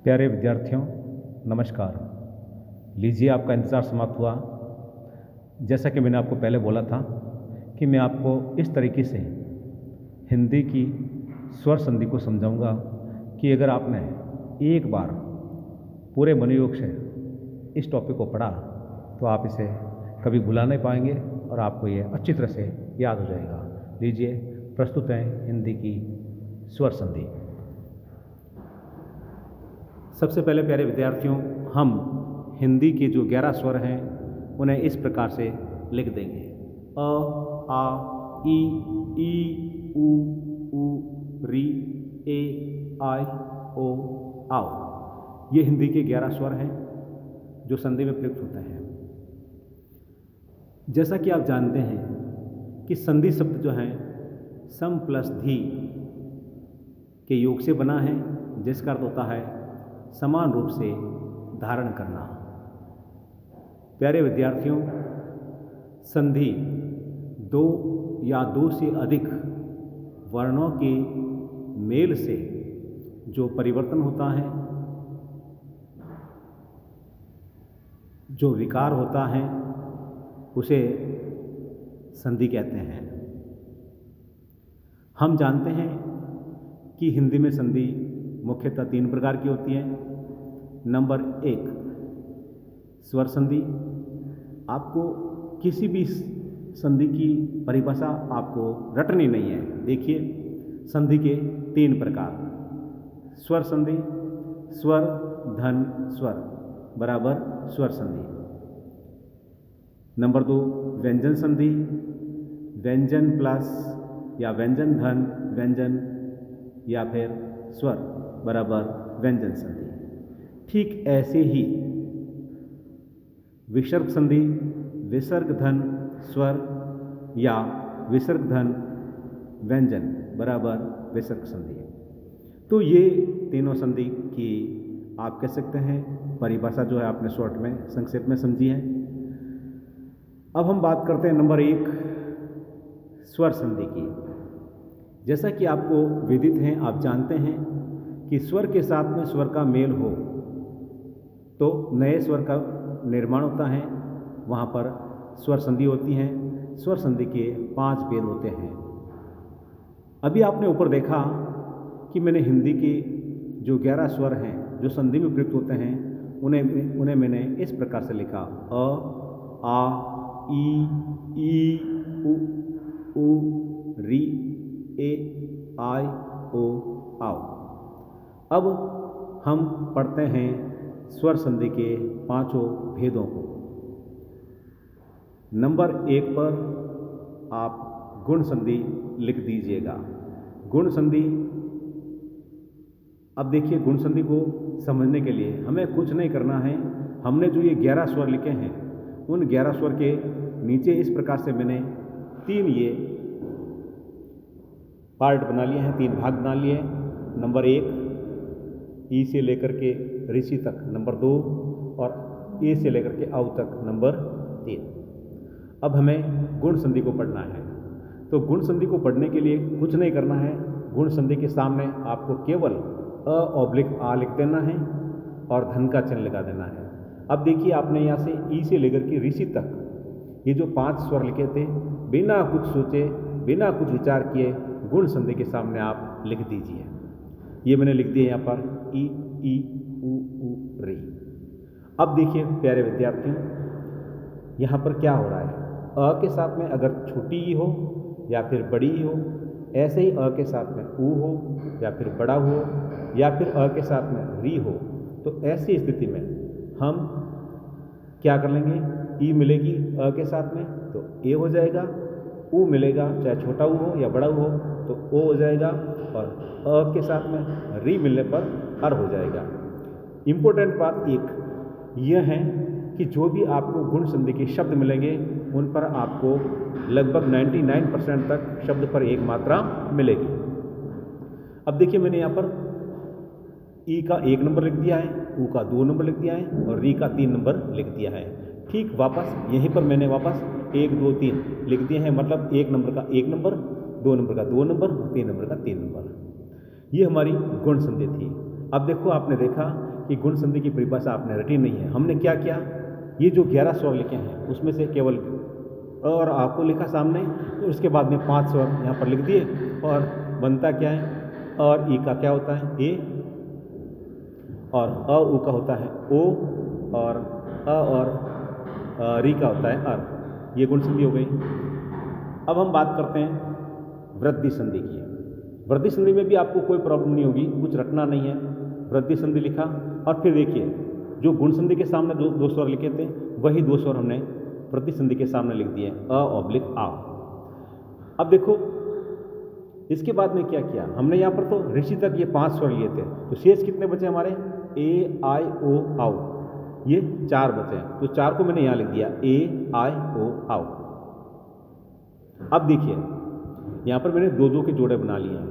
प्यारे विद्यार्थियों, नमस्कार। लीजिए, आपका इंतज़ार समाप्त हुआ। जैसा कि मैंने आपको पहले बोला था कि मैं आपको इस तरीके से हिंदी की स्वर संधि को समझाऊंगा कि अगर आपने एक बार पूरे मनोयोग से इस टॉपिक को पढ़ा तो आप इसे कभी भुला नहीं पाएंगे और आपको ये अच्छी तरह से याद हो जाएगा। लीजिए, प्रस्तुत है हिंदी की स्वर संधि। सबसे पहले प्यारे विद्यार्थियों, हम हिंदी के जो 11 स्वर हैं उन्हें इस प्रकार से लिख देंगे। अ, आ, ई, ऊ, री, ए, आई, ओ, आओ। ये हिंदी के 11 स्वर हैं जो संधि में प्रयुक्त होते हैं। जैसा कि आप जानते हैं कि संधि शब्द जो है सम प्लस धी के योग से बना है, जिसका अर्थ होता है समान रूप से धारण करना। प्यारे विद्यार्थियों, संधि दो या दो से अधिक वर्णों के मेल से जो परिवर्तन होता है, जो विकार होता है, उसे संधि कहते हैं। हम जानते हैं कि हिंदी में संधि मुख्यतः 3 प्रकार की होती है। नंबर 1, स्वर संधि। आपको किसी भी संधि की परिभाषा आपको रटनी नहीं है। देखिए, संधि के 3 प्रकार: स्वर संधि, स्वर धन स्वर बराबर स्वर संधि। नंबर 2, व्यंजन संधि, व्यंजन प्लस या व्यंजन धन व्यंजन या फिर स्वर बराबर व्यंजन संधि। ठीक ऐसे ही विसर्ग संधि, विसर्ग धन स्वर या विसर्ग धन व्यंजन बराबर विसर्ग संधि। तो ये तीनों संधि की आप कह सकते हैं परिभाषा जो है आपने शॉर्ट में संक्षेप में समझी है। अब हम बात करते हैं नंबर 1, स्वर संधि की। जैसा कि आपको विदित है, आप जानते हैं कि स्वर के साथ में स्वर का मेल हो तो नए स्वर का निर्माण होता है, वहाँ पर स्वर संधि होती है। स्वर संधि के 5 भेद होते हैं। अभी आपने ऊपर देखा कि मैंने हिंदी के जो 11 स्वर हैं जो संधि में प्रयुक्त होते हैं उन्हें मैंने इस प्रकार से लिखा: अ, आ, ई, ऊ, री, ए, आई, ओ, आओ। अब हम पढ़ते हैं स्वर संधि के 5 भेदों को। नंबर 1 पर आप गुण संधि लिख दीजिएगा। गुण संधि, अब देखिए, गुण संधि को समझने के लिए हमें कुछ नहीं करना है। हमने जो ये 11 स्वर लिखे हैं उन 11 स्वर के नीचे इस प्रकार से मैंने 3 ये पार्ट बना लिए हैं, 3 भाग बना लिए हैं। नंबर 1, ई से लेकर के ऋषि तक। नंबर 2, और ए से लेकर के औ तक। नंबर 3। अब हमें गुण संधि को पढ़ना है। तो गुण संधि को पढ़ने के लिए कुछ नहीं करना है। गुण संधि के सामने आपको केवल अ/आ लिख देना है और धन का चिन्ह लगा देना है। अब देखिए, आपने यहाँ से ई से लेकर के ऋषि तक ये जो 5 स्वर लिखे थे, बिना कुछ सोचे, बिना कुछ विचार किए गुण संधि के सामने आप लिख दीजिए। ये मैंने लिख दिया यहाँ पर ई, ऊ, री। अब देखिए प्यारे विद्यार्थियों, यहाँ पर क्या हो रहा है। अ के साथ में अगर छोटी ई हो या फिर बड़ी ई हो, ऐसे ही अ के साथ में ऊ हो या फिर बड़ा हो, या फिर अ के साथ में री हो, तो ऐसी स्थिति में हम क्या कर लेंगे, ई मिलेगी अ के साथ में तो ए हो जाएगा, ऊ मिलेगा चाहे छोटा ऊ हो या बड़ा ऊ हो तो ओ हो जाएगा, और अ के साथ में री मिलने पर अर हो जाएगा। इम्पोर्टेंट बात एक यह है कि जो भी आपको गुण संधि के शब्द मिलेंगे उन पर आपको लगभग 99% तक शब्द पर एक मात्रा मिलेगी। अब देखिए, मैंने यहाँ पर ई का 1 नंबर लिख दिया है, ऊ का 2 नंबर लिख दिया है और री का 3 नंबर लिख दिया है। ठीक वापस यहीं पर मैंने वापस 1, 2, 3 लिख दिए हैं, मतलब 1 नंबर का 1 नंबर, 2 नंबर का 2 नंबर, 3 नंबर का 3 नंबर। ये हमारी गुण संधि थी। अब देखो, आपने देखा कि गुण संधि की परिभाषा आपने रटी नहीं है। हमने क्या किया, ये जो 11 स्वर लिखे हैं उसमें से केवल और आपको लिखा सामने, और उसके बाद में 5 स्वर यहाँ पर लिख दिए, और बनता क्या है, और ई का क्या होता है ए, और अ उ का होता है ओ, और अ और री का होता है अर। ये गुण संधि हो गई। अब हम बात करते हैं वृद्धि संधि की। वृद्धि संधि में भी आपको कोई प्रॉब्लम नहीं होगी, कुछ रटना नहीं है। वृद्धि संधि लिखा, और फिर देखिए जो गुण संधि के सामने दो स्वर लिखे थे वही 2 स्वर हमने वृद्धि संधि के सामने लिख दिए, अ/आ। अब देखो इसके बाद में क्या किया हमने, यहाँ पर तो ऋषि तक ये 5 स्वर लिए थे, तो शेष कितने बचे हमारे, ए आई ओ आओ, ये 4 बचे हैं। तो 4 को मैंने यहाँ लिख दिया, ए आई ओ आओ। अब देखिए यहाँ पर मैंने 2-2 के जोड़े बना लिए हैं।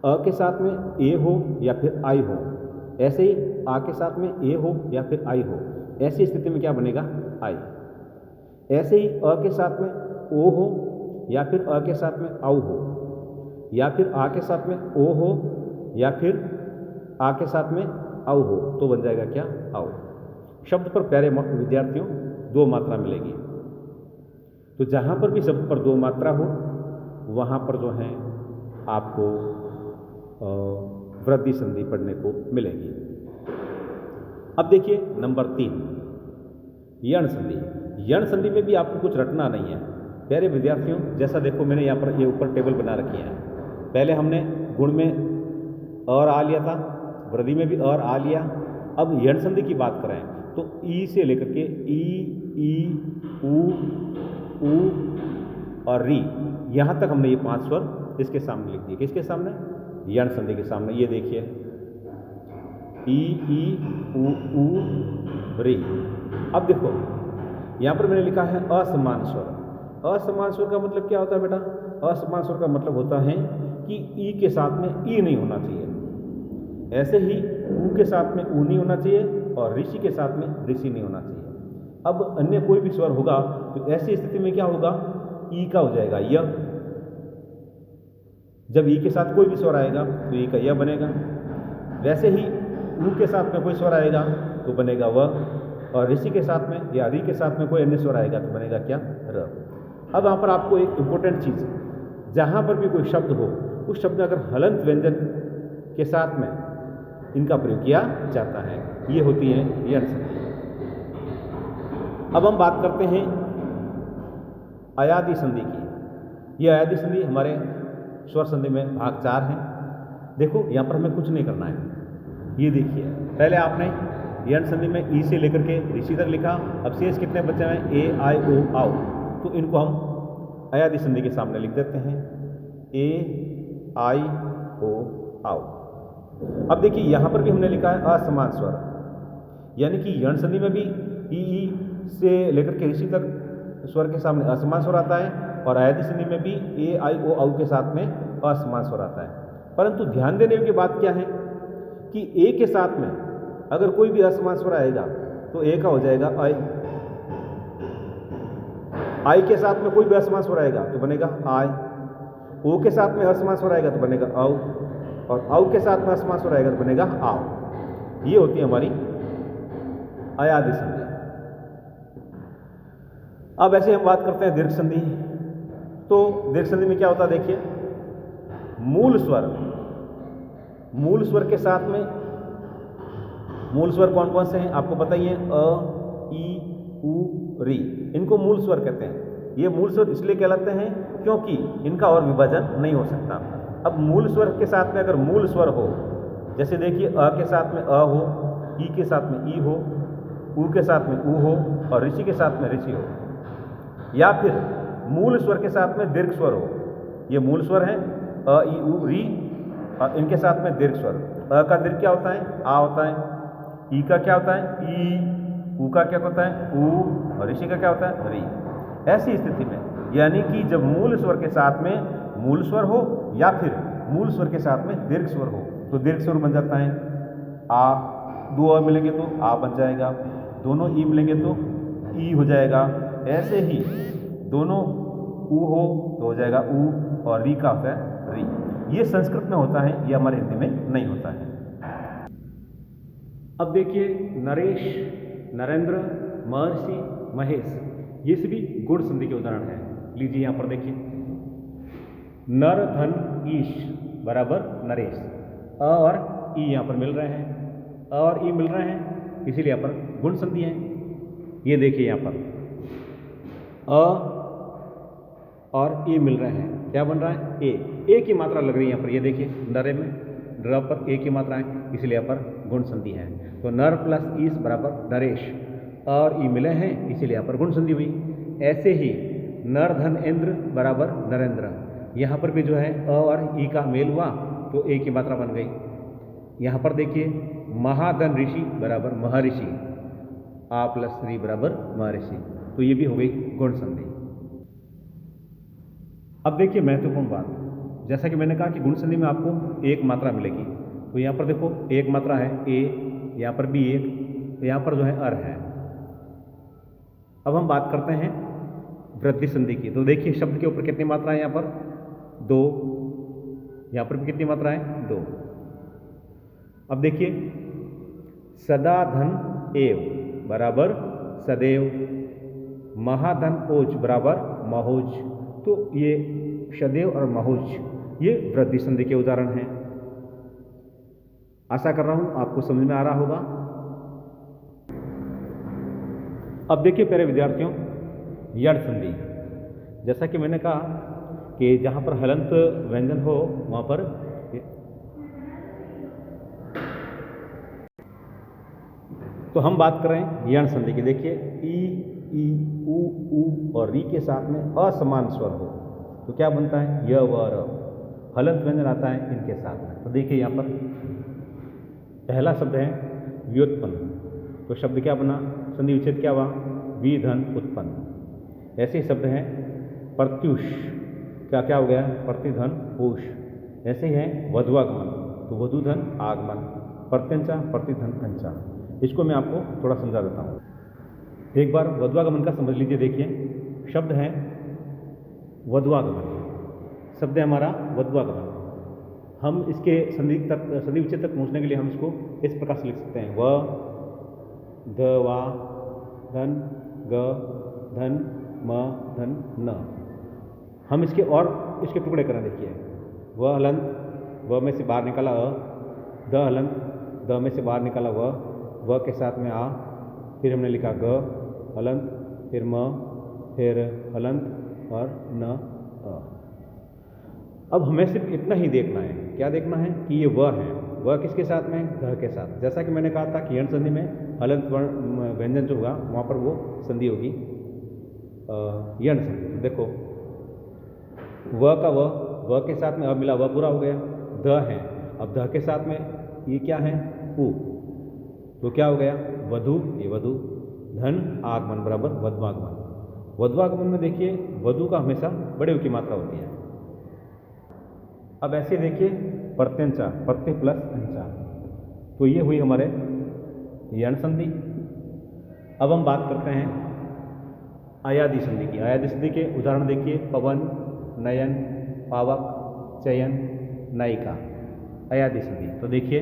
अ के साथ में ए हो या फिर आई हो, ऐसे ही आ के साथ में ए हो या फिर आई हो, ऐसी स्थिति में क्या बनेगा, आई। ऐसे ही अ के साथ में ओ हो या फिर अ के साथ में औ हो, या फिर आ के साथ में ओ हो या फिर आ के साथ में औ हो, तो बन जाएगा क्या, औ। शब्द पर प्यारे विद्यार्थियों 2 मात्रा मिलेगी, तो जहाँ पर भी शब्द पर 2 मात्रा हो वहाँ पर जो है आपको वृद्धि संधि पढ़ने को मिलेगी। अब देखिए नंबर 3 यण संधि। यण संधि में भी आपको कुछ रटना नहीं है प्यारे विद्यार्थियों। जैसा देखो मैंने यहाँ पर ये ऊपर टेबल बना रखी है, पहले हमने गुण में और आ लिया था, वृद्धि में भी और आ लिया। अब यण संधि की बात करें तो ई से लेकर के ई ऊ और री, यहाँ तक हमने ये 5 स्वर इसके सामने लिख दिए। किसके सामने, यण संधि के सामने। ये देखिए ई ऊ री। अब देखो यहाँ पर मैंने लिखा है असमान स्वर। असमान स्वर का मतलब क्या होता है बेटा, असमान स्वर का मतलब होता है कि ई के साथ में ई नहीं होना चाहिए, ऐसे ही ऊ के साथ में ऊ नहीं होना चाहिए और ऋषि के साथ में ऋषि नहीं होना चाहिए। अब अन्य कोई भी स्वर होगा तो ऐसी स्थिति में क्या होगा, ई का हो जाएगा य। जब ई के साथ कोई भी स्वर आएगा तो ई का य बनेगा। वैसे ही ऊ के साथ में कोई स्वर आएगा तो बनेगा व, और ऋषि के साथ में या री के साथ में कोई अन्य स्वर आएगा तो बनेगा क्या, र। अब यहाँ पर आपको एक इंपॉर्टेंट चीज, जहाँ पर भी कोई शब्द हो उस शब्द में अगर हलंत व्यंजन के साथ में इनका प्रयोग किया जाता है, ये होती है यण संधि। अब हम बात करते हैं अयादि संधि की। यह अयादि संधि हमारे स्वर संधि में भाग 4 है। देखो यहाँ पर हमें कुछ नहीं करना है। ये देखिए पहले आपने यण संधि में ई से लेकर के ऋषि तक लिखा, अब शेष कितने बचे हैं, ए आई ओ आओ, तो इनको हम अयादि संधि के सामने लिख देते हैं, ए आई ओ आओ। अब देखिए यहाँ पर भी हमने लिखा है असमान स्वर, यानी कि यण संधि में भी ई से लेकर के ऋषि तक स्वर के सामने असमान स्वर आता है, और अयादि संधि में भी ए आई ओ औ के साथ में असमान स्वर आता है। परंतु ध्यान देने की बात क्या है कि ए के साथ में अगर कोई भी असमान स्वर आएगा तो ए का हो जाएगा आई। आई के साथ में कोई भी असमान स्वर आएगा तो बनेगा आई। ओ के साथ में असमान स्वर आएगा तो बनेगा औ, और औ के साथ में असमान स्वर आएगा तो बनेगा आओ। ये होती है हमारी अयादि संधि। अब ऐसे हम बात करते हैं दीर्घ संधि। तो दीर्घ संधि में क्या होता है, देखिए मूल स्वर के साथ में, मूल स्वर कौन कौन से हैं आपको पता ही है, अ ई उ री, इनको मूल स्वर कहते हैं। ये मूल स्वर इसलिए कहलाते हैं क्योंकि इनका और विभाजन नहीं हो सकता। अब मूल स्वर के साथ में अगर मूल स्वर हो, जैसे देखिए अ के साथ में अ हो, ई के साथ में ई हो, उ के साथ में उ हो और ऋषि के साथ में ऋषि हो, या फिर मूल स्वर के साथ में दीर्घ स्वर हो। ये मूल स्वर है अ ई उ री, और इनके साथ में दीर्घ स्वर। अ का दीर्घ क्या होता है, आ होता है। ई का क्या होता है, ई। उ का क्या होता है, उ। और ऋषि का क्या होता है, री। ऐसी स्थिति में यानी कि जब मूल स्वर के साथ में मूल स्वर हो या फिर मूल स्वर के साथ में दीर्घ स्वर हो तो दीर्घ स्वर बन जाता है आ। 2 अ मिलेंगे तो आ बन जाएगा, दोनों ई मिलेंगे तो ई हो जाएगा। ऐसे ही दोनों उ हो तो हो जाएगा उ, और री का होता है री। ये संस्कृत में होता है, ये हमारे हिंदी में नहीं होता है। अब देखिए नरेश, नरेंद्र, महर्षि, महेश, ये सभी गुण संधि के उदाहरण हैं। लीजिए यहाँ पर देखिए, नर धन ईश बराबर नरेश। अ और ई यहाँ पर मिल रहे हैं, अ और ई मिल रहे हैं, इसीलिए यहाँ पर गुण संधि है। ये देखिए यहाँ पर अ और ई मिल रहे हैं, क्या बन रहा है? ए की मात्रा लग रही है यहाँ पर। ये देखिए नरे में ड्र पर ए की मात्रा है, इसलिए यहाँ पर गुण संधि है। तो नर प्लस ईश बराबर नरेश, अ और ई मिले हैं, इसीलिए यहाँ पर गुण संधि हुई। ऐसे ही नर धन इंद्र बराबर नरेंद्र, यहाँ पर भी जो है अ और ई का मेल हुआ तो ए की मात्रा बन गई। यहाँ पर देखिए महाधन ऋषि बराबर महर्षि, आ प्लस री बराबर महर्षि, तो ये भी हो गई गुण संधि। अब देखिए महत्वपूर्ण बात, जैसा कि मैंने कहा कि गुण संधि में आपको एक मात्रा मिलेगी, तो यहाँ पर देखो एक मात्रा है ए, यहाँ पर भी एक, यहाँ पर जो है अर है। अब हम बात करते हैं वृद्धि संधि की। तो देखिए शब्द के ऊपर कितनी मात्रा है? यहाँ पर दो, यहाँ पर भी कितनी मात्रा है? दो। अब देखिए सदा धन एव बराबर सदैव, महाधन ओज बराबर महोज। तो ये सदैव और महोज ये वृद्धि संधि के उदाहरण हैं। आशा कर रहा हूं आपको समझ में आ रहा होगा। अब देखिए प्यारे विद्यार्थियों, यण संधि, जैसा कि मैंने कहा कि जहां पर हलंत व्यंजन हो वहां पर तो हम बात कर रहे हैं यण संधि की। देखिए ई ऊ और री के साथ में असमान स्वर हो तो क्या बनता है? य व र। हलंत व्यंजन आता है इनके साथ में। तो देखिए यहाँ पर पहला शब्द है व्युत्पन्न, तो शब्द क्या बना? संधि विच्छेद क्या हुआ? विधन उत्पन्न। ऐसे शब्द हैं प्रत्युष, क्या हो गया? प्रतिधन पुष। ऐसे ही है वधुआगमन, तो वधुधन आगमन, प्रत्यंचा प्रतिधन अंचा। इसको मैं आपको थोड़ा समझा देता हूँ। एक बार वधुआगमन का समझ लीजिए। देखिए शब्द है वधुआगमन, शब्द है हमारा वधुआगमन। हम इसके संधि विच्छेद तक पहुँचने के लिए हम इसको इस प्रकार से लिख सकते हैं, व ध वा धन ग धन म धन न। हम इसके टुकड़े करें। देखिए व हलंत, व में से बाहर निकाला अ, द हलंत, द में से बाहर निकाला व के साथ में आ, फिर हमने लिखा ग हलंत, फिर म, फिर हलंत और न अ। अब हमें सिर्फ इतना ही देखना है। क्या देखना है? कि ये व है, व किसके साथ में? ध के साथ। जैसा कि मैंने कहा था कि यण संधि में हलंत व्यंजन जो होगा वहाँ पर वो संधि होगी यण संधि। देखो व का व के साथ में अब मिला, व पूरा हो गया। ध है, अब ध के साथ में ये क्या है? उ, तो क्या हो गया? वधु, ये वधु। धन आगमन बराबर वधुआगमन। वधुआगमन में देखिए वधु का हमेशा बड़े उ की मात्रा होती है। अब ऐसे देखिए प्रत्यंचा, प्रत्यय प्लस अंचा, तो ये हुई हमारे यण संधि। अब हम बात करते हैं अयादि संधि की। अयादि संधि के उदाहरण देखिए, पवन, नयन, पावक, चयन, नायिका। अयादि संधि, तो देखिए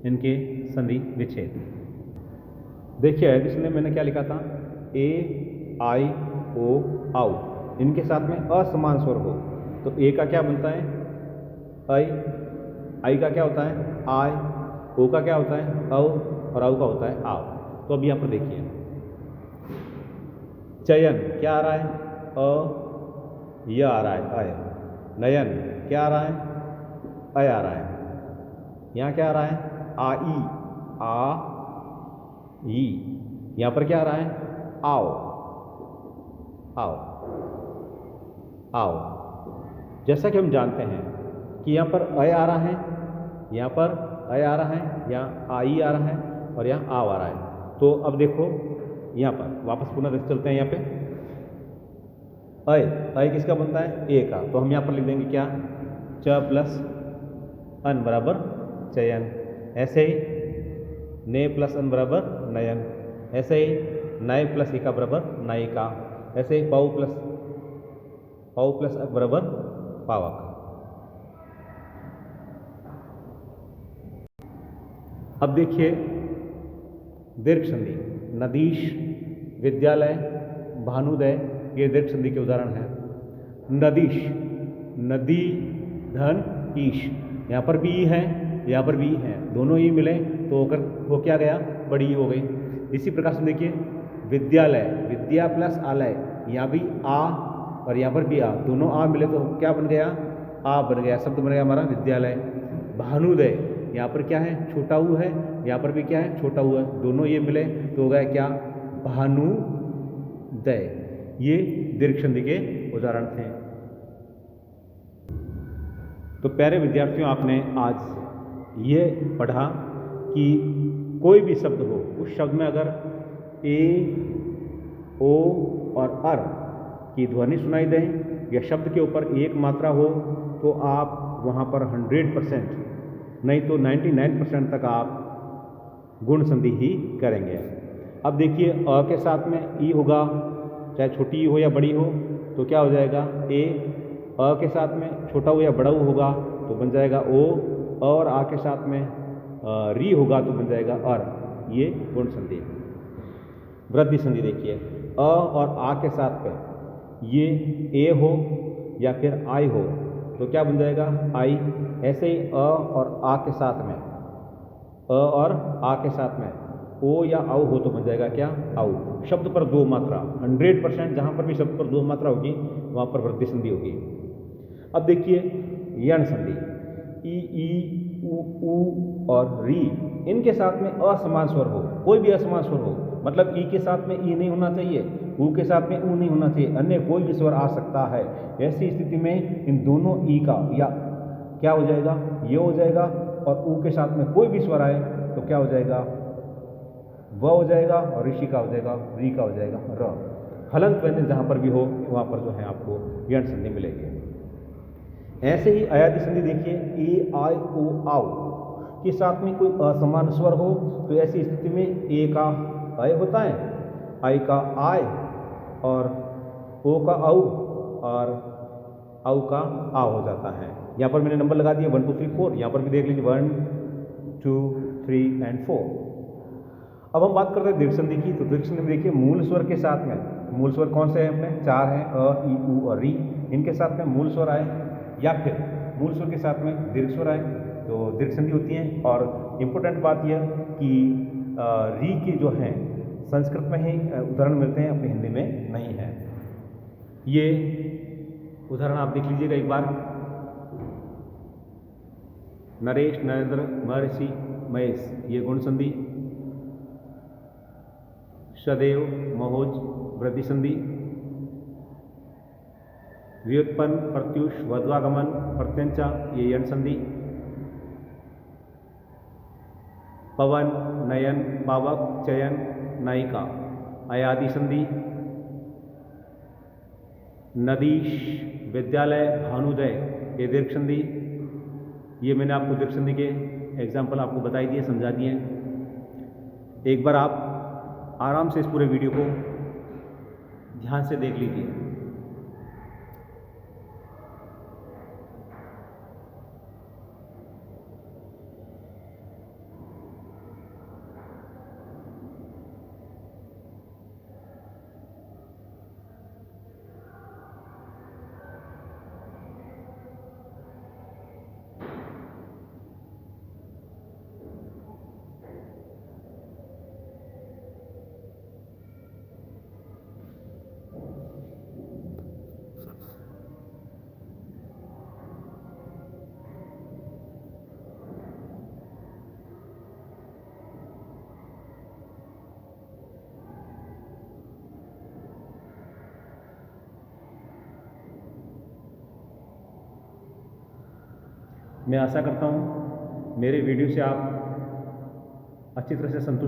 इनके संधि विच्छेद। देखिए अयादि संधि में मैंने क्या लिखा था? ए, आई, ओ, आउ, इनके साथ में असमान स्वर हो तो ए का क्या बनता है? आई का क्या होता है? आय, ओ का क्या होता है? औ, और आउ का होता है आव। तो अब यहाँ पर देखिए चयन क्या आ रहा है? अ, य आ रहा है अय। नयन क्या आ रहा है? अय आ रहा है। यहाँ क्या आ रहा है? आई, आ ई। यहाँ पर क्या आ रहा है? आओ, आओ, आओ। जैसा कि हम जानते हैं कि यहाँ पर अय आ रहा है, यहाँ पर अय आ रहा है, यहाँ आई आ रहा है और यहाँ आव आ रहा है। तो अब देखो यहाँ पर वापस पुनः देख चलते हैं। यहाँ पे अय किसका बनता है? ए का। तो हम यहाँ पर लिख देंगे क्या? च प्लस अन बराबर चयन। ऐसे ही ने प्लस अन बराबर नयन। ऐसे ही नय प्लस ई का बराबर नायिका। ऐसे ही पाऊ प्लस अक बराबर पावक। अब देखिए दीर्घ संधि नदीश, विद्यालय, भानुदय, ये दीर्घ संधि के उदाहरण हैं। नदीश, नदी, धन, ईश, यहाँ पर भी ई है, यहाँ पर भी ई है, दोनों ई मिले तो होकर वो क्या गया, बड़ी ई हो गई। इसी प्रकार से देखिए विद्यालय, विद्या प्लस आलय, यहाँ भी आ और यहाँ पर भी आ, दोनों आ मिले तो क्या बन गया, आ बन गया, शब्द बन गया हमारा विद्यालय। भानुदय, यहाँ पर क्या है, छोटा ऊ है, यहाँ पर भी क्या है, छोटा ऊ है, दोनों ये मिले तो हो गया क्या, भानुदय। ये दीर्घ संधि के उदाहरण थे। तो प्यारे विद्यार्थियों, आपने आज ये पढ़ा कि कोई भी शब्द हो, उस शब्द में अगर ए, ओ और अर की ध्वनि सुनाई दे या शब्द के ऊपर एक मात्रा हो तो आप वहाँ पर 100% नहीं तो 99% तक आप गुण संधि ही करेंगे। अब देखिए अ के साथ में ई होगा, चाहे छोटी ई हो या बड़ी हो, तो क्या हो जाएगा ए। अ के साथ में छोटा हो या बड़ा हो होगा तो बन जाएगा ओ। और आ के साथ में री होगा तो बन जाएगा अर। ये गुण संधि। वृद्धि संधि देखिए अ और आ के साथ पे ये ए हो या फिर आई हो तो क्या बन जाएगा आई। ऐसे ही अ और आ के साथ में, अ और आ के साथ में ओ या औ हो तो बन जाएगा क्या, औ। शब्द पर दो मात्रा 100%, जहाँ पर भी शब्द पर दो मात्रा होगी वहाँ पर वृद्धि संधि होगी। अब देखिए यण संधि ई, ऊ और री, इनके साथ में असमान स्वर हो, कोई भी असमान स्वर हो, मतलब ई के साथ में ई नहीं होना चाहिए, ऊ के साथ में ऊ नहीं होना चाहिए, अन्य कोई भी स्वर आ सकता है। ऐसी स्थिति में इन दोनों ई का या क्या हो जाएगा, ये हो जाएगा, और ऊ के साथ में कोई भी स्वर आए तो क्या हो जाएगा, व हो जाएगा, और ऋषि का हो जाएगा, री का हो जाएगा र। हलंत व्यंजन जहाँ पर भी हो वहाँ पर जो है आपको यण संधि मिलेगी। ऐसे ही अयादि संधि देखिए ए, आई, ओ, आओ के साथ में कोई असमान स्वर हो तो ऐसी स्थिति में ए का अय होता है, आई का आय, और ओ का औ और औ का आ हो जाता है। यहाँ पर मैंने नंबर लगा दिया 1 2 3 4, यहाँ पर भी देख लीजिए 1 2 3 एंड 4। अब हम बात करते हैं दीर्घ संधि की। तो दीर्घ संधि में देखिए मूल स्वर के साथ में, मूल स्वर कौन से हैं अपने, 4 हैं, अ, ई, ऊ और री। इनके साथ में मूल स्वर आए या फिर मूल स्वर के साथ में दीर्घ स्वर आए तो दीर्घ संधि होती है। और इम्पोर्टेंट बात यह कि री के जो हैं संस्कृत में ही उदाहरण मिलते हैं, अपनी हिंदी में नहीं है। ये उदाहरण आप देख लीजिएगा एक बार। नरेश, नरेंद्र, महर्षि, महेश, ये गुण संधि। सदैव, महोज, वृद्धि संधि। व्युत्पन्न, प्रत्युष, वध्वागमन, प्रत्यंचा, ये यण संधि। पवन, नयन, पावक, चयन, नायिका, अयादि संधि। नदीश, विद्यालय, भानुदय, ये दीर्घ संधि। ये मैंने आपको दीर्घ संधि के एग्जाम्पल आपको बताई दिए, समझा दिए। एक बार आप आराम से इस पूरे वीडियो को ध्यान से देख लीजिए। मैं आशा करता हूँ मेरे वीडियो से आप अच्छी तरह से संतुष्ट